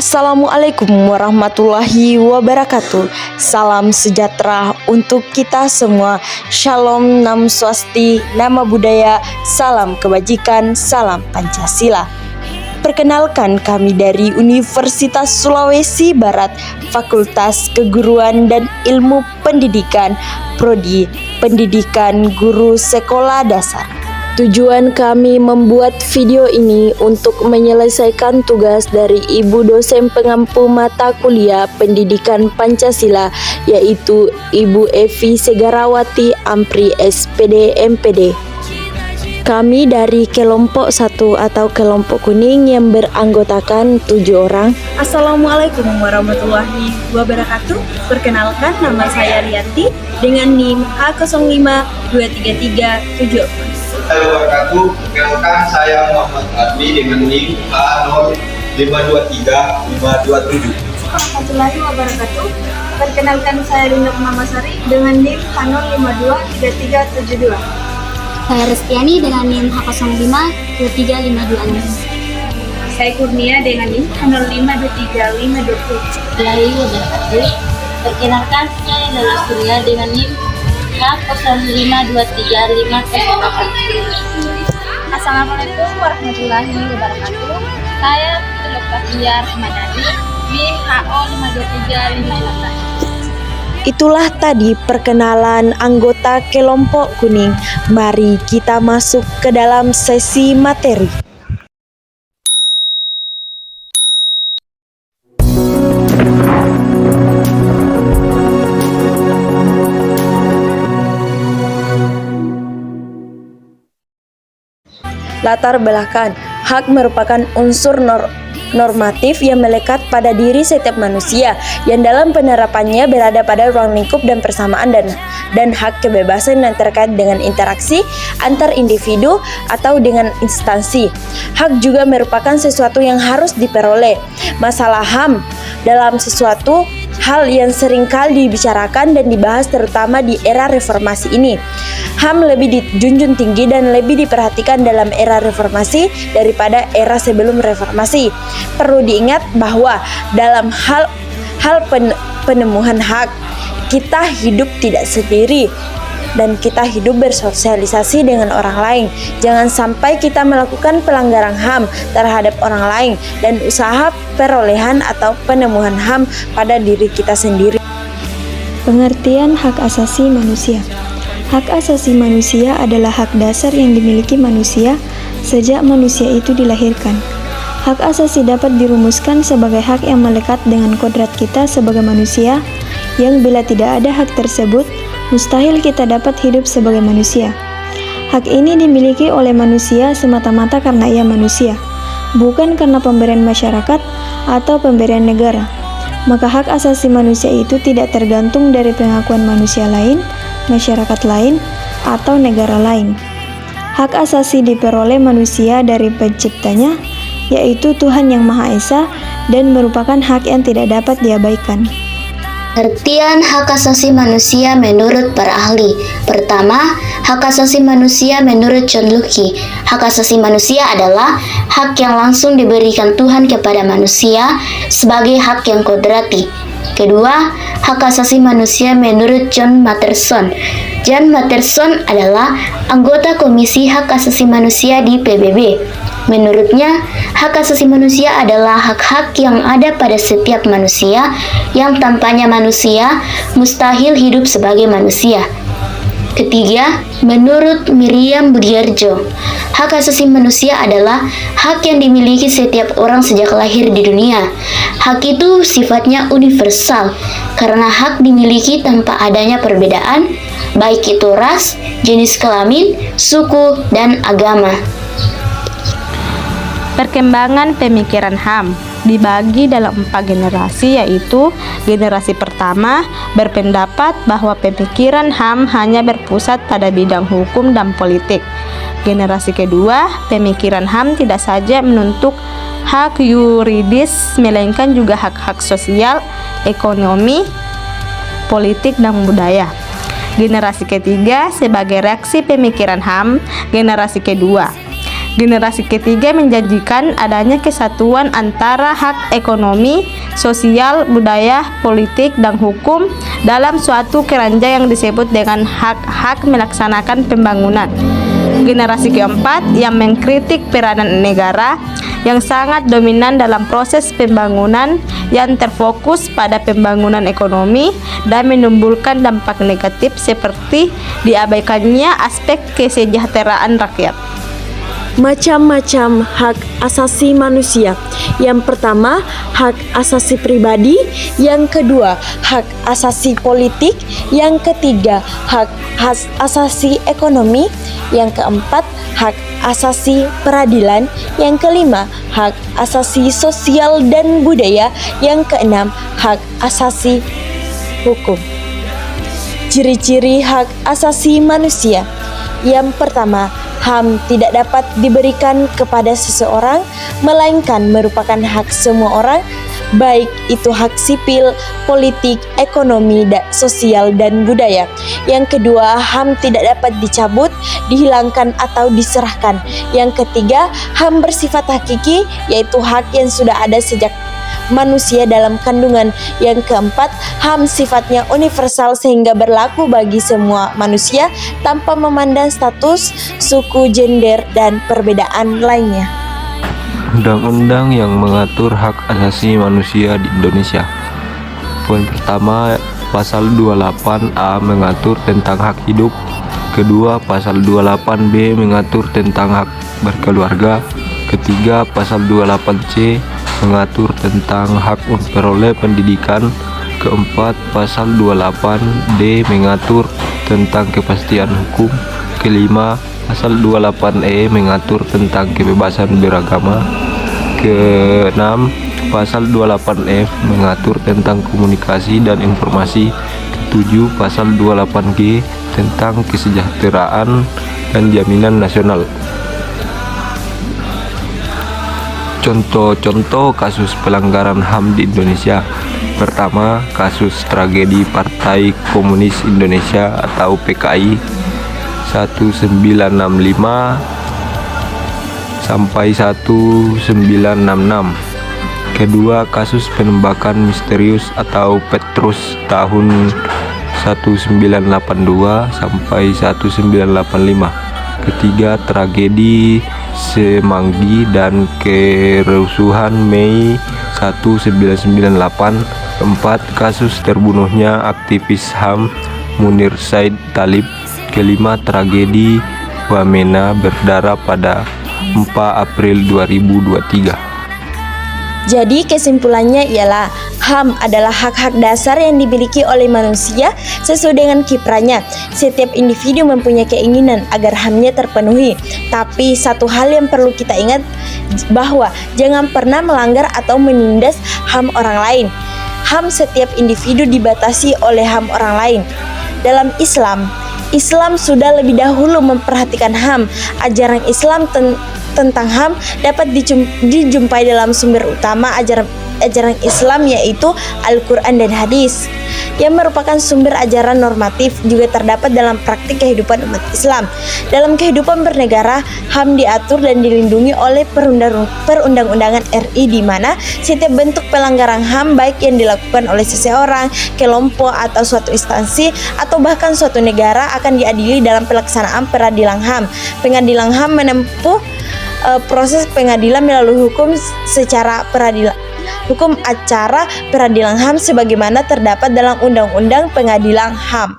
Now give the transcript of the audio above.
Assalamualaikum warahmatullahi wabarakatuh. Salam sejahtera untuk kita semua. Shalom, Nam Swasti, Nama Budaya, Salam Kebajikan, Salam Pancasila. Perkenalkan, kami dari Universitas Sulawesi Barat, Fakultas Keguruan dan Ilmu Pendidikan, Prodi Pendidikan Guru Sekolah Dasar. Tujuan kami membuat video ini untuk menyelesaikan tugas dari Ibu dosen pengampu mata kuliah Pendidikan Pancasila, yaitu Ibu Evi Segarawati Ampri SPD MPD. Kami dari kelompok 1 atau kelompok kuning yang beranggotakan 7 orang. Assalamualaikum warahmatullahi wabarakatuh. Perkenalkan, nama saya Rianti dengan NIM H052337. Wabarakatuh. Perkenalkan, saya Muhammad Adli dengan NIM H052357. Warahmatullahi wabarakatuh. Perkenalkan, saya Linda Purnamasari dengan NIM H053372. Saya Restiani dengan NIM H052352. Saya Kurnia dengan NIM H052352. Selalu wabarakatuh. Perkenalkan, saya Lala Surya dengan NIM H052350. Assalamualaikum warahmatullahi wabarakatuh. Saya Teluk Bahtiar Madani, NIM HO52356. Itulah tadi perkenalan anggota kelompok kuning. Mari kita masuk ke dalam sesi materi. Latar belakang. Hak merupakan unsur normatif yang melekat pada diri setiap manusia yang dalam penerapannya berada pada ruang lingkup dan persamaan dan hak kebebasan yang terkait dengan interaksi antar individu atau dengan instansi. Hak juga merupakan sesuatu yang harus diperoleh. Masalah HAM dalam sesuatu hal yang seringkali dibicarakan dan dibahas terutama di era reformasi ini. HAM lebih dijunjung tinggi dan lebih diperhatikan dalam era reformasi daripada era sebelum reformasi. Perlu diingat bahwa dalam hal penemuan hak, kita hidup tidak sendiri dan kita hidup bersosialisasi dengan orang lain. Jangan sampai kita melakukan pelanggaran HAM terhadap orang lain dan usaha perolehan atau penemuan HAM pada diri kita sendiri. Pengertian hak asasi manusia. Hak asasi manusia adalah hak dasar yang dimiliki manusia sejak manusia itu dilahirkan. Hak asasi dapat dirumuskan sebagai hak yang melekat dengan kodrat kita sebagai manusia, yang bila tidak ada hak tersebut, mustahil kita dapat hidup sebagai manusia. Hak ini dimiliki oleh manusia semata-mata karena ia manusia, bukan karena pemberian masyarakat atau pemberian negara. Maka hak asasi manusia itu tidak tergantung dari pengakuan manusia lain, masyarakat lain, atau negara lain. Hak asasi diperoleh manusia dari penciptanya, yaitu Tuhan Yang Maha Esa, dan merupakan hak yang tidak dapat diabaikan. Pengertian hak asasi manusia menurut para ahli. Pertama, hak asasi manusia menurut John Locke. Hak asasi manusia adalah hak yang langsung diberikan Tuhan kepada manusia sebagai hak yang kodrati. Kedua, hak asasi manusia menurut John Matterson. John Matterson adalah anggota Komisi Hak Asasi Manusia di PBB. Menurutnya, hak asasi manusia adalah hak-hak yang ada pada setiap manusia yang tanpanya manusia mustahil hidup sebagai manusia. Ketiga, menurut Miriam Budiarjo, hak asasi manusia adalah hak yang dimiliki setiap orang sejak lahir di dunia. Hak itu sifatnya universal karena hak dimiliki tanpa adanya perbedaan, baik itu ras, jenis kelamin, suku, dan agama. Perkembangan pemikiran HAM dibagi dalam 4 generasi, yaitu generasi pertama berpendapat bahwa pemikiran HAM hanya berpusat pada bidang hukum dan politik. Generasi kedua, pemikiran HAM tidak saja menuntut hak yuridis melainkan juga hak-hak sosial, ekonomi, politik, dan budaya. Generasi ketiga, sebagai reaksi pemikiran HAM generasi kedua, Generasi ketiga menjanjikan adanya kesatuan antara hak ekonomi, sosial, budaya, politik, dan hukum dalam suatu keranjang yang disebut dengan hak-hak melaksanakan pembangunan. Generasi keempat yang mengkritik peranan negara yang sangat dominan dalam proses pembangunan yang terfokus pada pembangunan ekonomi dan menimbulkan dampak negatif seperti diabaikannya aspek kesejahteraan rakyat. Macam-macam hak asasi manusia. Yang pertama, hak asasi pribadi. Yang kedua, hak asasi politik. Yang ketiga, hak asasi ekonomi. Yang keempat, hak asasi peradilan. Yang kelima, hak asasi sosial dan budaya. Yang keenam, hak asasi hukum. Ciri-ciri hak asasi manusia. Yang pertama, HAM tidak dapat diberikan kepada seseorang, melainkan merupakan hak semua orang, baik itu hak sipil, politik, ekonomi, sosial, dan budaya. Yang kedua, HAM tidak dapat dicabut, dihilangkan, atau diserahkan. Yang ketiga, HAM bersifat hakiki, yaitu hak yang sudah ada sejak manusia dalam kandungan. Yang keempat, HAM sifatnya universal sehingga berlaku bagi semua manusia tanpa memandang status, suku, gender, dan perbedaan lainnya. Undang-undang yang mengatur hak asasi manusia di Indonesia. Poin pertama, pasal 28A mengatur tentang hak hidup. Kedua, pasal 28B mengatur tentang hak berkeluarga. Ketiga, pasal 28C mengatur tentang hak memperoleh pendidikan. Keempat, pasal 28D mengatur tentang kepastian hukum. Kelima, pasal 28E mengatur tentang kebebasan beragama. Keenam, pasal 28F mengatur tentang komunikasi dan informasi. Ketujuh, pasal 28G tentang kesejahteraan dan jaminan nasional. Contoh-contoh kasus pelanggaran HAM di Indonesia. Pertama, kasus tragedi Partai Komunis Indonesia atau PKI 1965 sampai 1966. Kedua, kasus penembakan misterius atau Petrus tahun 1982 sampai 1985. Ketiga, tragedi Semanggi dan kerusuhan Mei 1998. Keempat, kasus terbunuhnya aktivis HAM Munir Said Talib. Kelima, tragedi Wamena berdarah pada 4 April 2023. Jadi kesimpulannya ialah HAM adalah hak-hak dasar yang dimiliki oleh manusia sesuai dengan kiprahnya. Setiap individu mempunyai keinginan agar HAM-nya terpenuhi. Tapi satu hal yang perlu kita ingat bahwa jangan pernah melanggar atau menindas HAM orang lain. HAM setiap individu dibatasi oleh HAM orang lain. Dalam Islam sudah lebih dahulu memperhatikan HAM. Ajaran Islam tentang HAM dapat dijumpai dalam sumber utama ajaran Islam, yaitu Al-Quran dan Hadis, yang merupakan sumber ajaran normatif. Juga terdapat dalam praktik kehidupan umat Islam. Dalam kehidupan bernegara, HAM diatur dan dilindungi oleh perundang-undangan RI, di mana setiap bentuk pelanggaran HAM, baik yang dilakukan oleh seseorang, kelompok, atau suatu instansi, atau bahkan suatu negara, akan diadili dalam pelaksanaan peradilan HAM. Pengadilan HAM menempuh proses pengadilan melalui hukum acara peradilan HAM sebagaimana terdapat dalam Undang-Undang Pengadilan HAM.